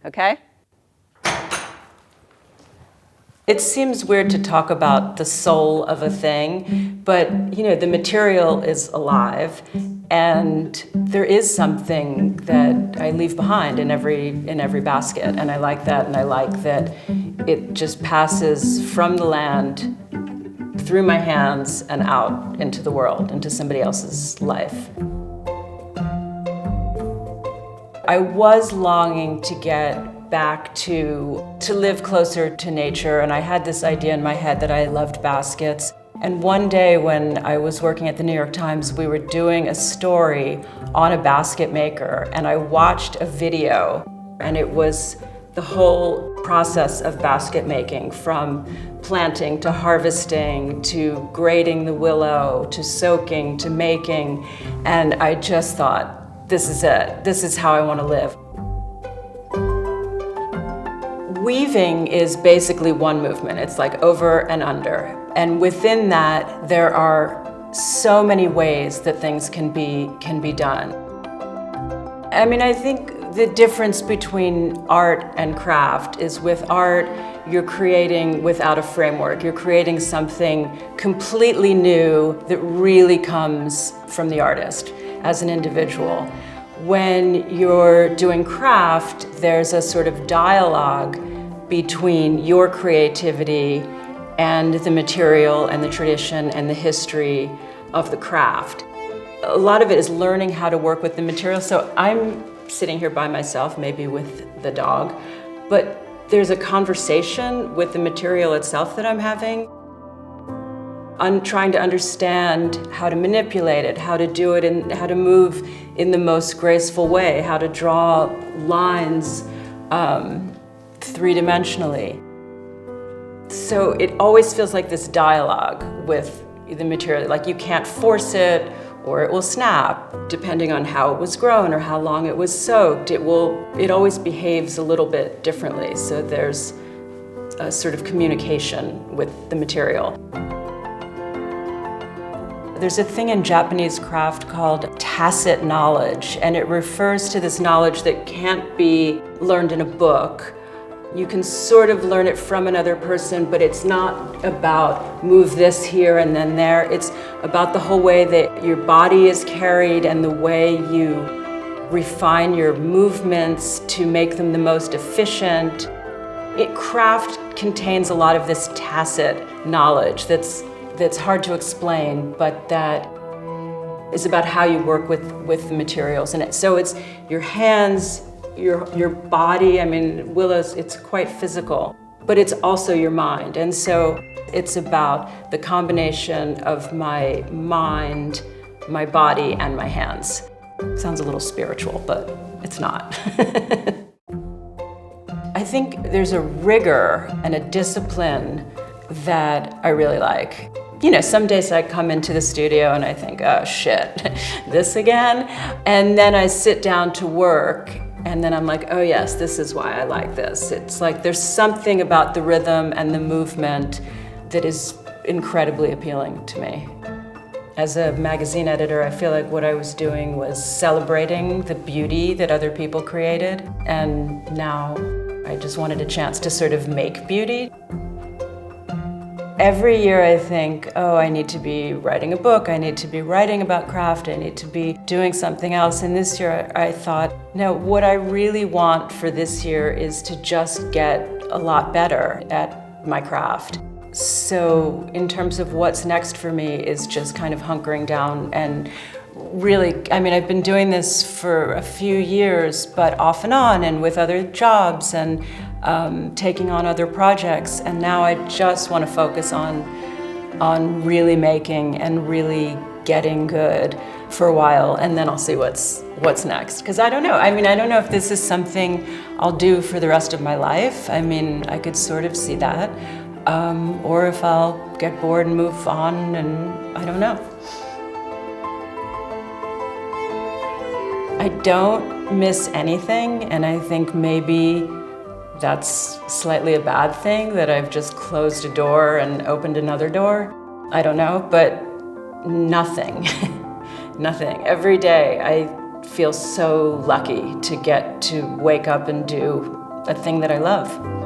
Okay? It seems weird to talk about the soul of a thing, but the material is alive, and there is something that I leave behind in every basket, and I like that, and I like that it just passes from the land through my hands and out into the world, into somebody else's life. I was longing to get back to live closer to nature, and I had this idea in my head that I loved baskets. And one day when I was working at the New York Times, we were doing a story on a basket maker, and I watched a video, and it was the whole process of basket making, from planting to harvesting to grading the willow to soaking to making, and I just thought, this is it. This is how I want to live. Weaving is basically one movement. It's like over and under. And within that, there are so many ways that things can be done. I mean, I think the difference between art and craft is with art, you're creating without a framework. You're creating something completely new that really comes from the artist as an individual. When you're doing craft, there's a sort of dialogue between your creativity and the material and the tradition and the history of the craft. A lot of it is learning how to work with the material. So I'm sitting here by myself, maybe with the dog, but there's a conversation with the material itself that I'm having. I'm trying to understand how to manipulate it, how to do it, and how to move in the most graceful way, how to draw lines three-dimensionally. So it always feels like this dialogue with the material, like you can't force it or it will snap, depending on how it was grown or how long it was soaked. It always behaves a little bit differently, so there's a sort of communication with the material. There's a thing in Japanese craft called tacit knowledge, and it refers to this knowledge that can't be learned in a book. You can sort of learn it from another person, but it's not about move this here and then there. It's about the whole way that your body is carried and the way you refine your movements to make them the most efficient. Craft contains a lot of this tacit knowledge that's hard to explain, but that is about how you work with the materials. And so it's your hands, your body. I mean, willows, it's quite physical, but it's also your mind. And so it's about the combination of my mind, my body, and my hands. Sounds a little spiritual, but it's not. I think there's a rigor and a discipline that I really like. Some days I come into the studio and I think, oh shit, this again? And then I sit down to work and then I'm like, oh yes, this is why I like this. It's like there's something about the rhythm and the movement that is incredibly appealing to me. As a magazine editor, I feel like what I was doing was celebrating the beauty that other people created, and now I just wanted a chance to sort of make beauty. Every year I think, oh, I need to be writing a book, I need to be writing about craft, I need to be doing something else. And this year I thought, no, what I really want for this year is to just get a lot better at my craft. So in terms of what's next for me is just kind of hunkering down and really, I mean, I've been doing this for a few years, but off and on and with other jobs and taking on other projects, and now I just want to focus on really making and really getting good for a while, and then I'll see what's next. Because I don't know. I mean, I don't know if this is something I'll do for the rest of my life. I mean, I could sort of see that, or if I'll get bored and move on, and I don't know. I don't miss anything, and I think maybe that's slightly a bad thing, that I've just closed a door and opened another door. I don't know, but nothing, nothing. Every day I feel so lucky to get to wake up and do a thing that I love.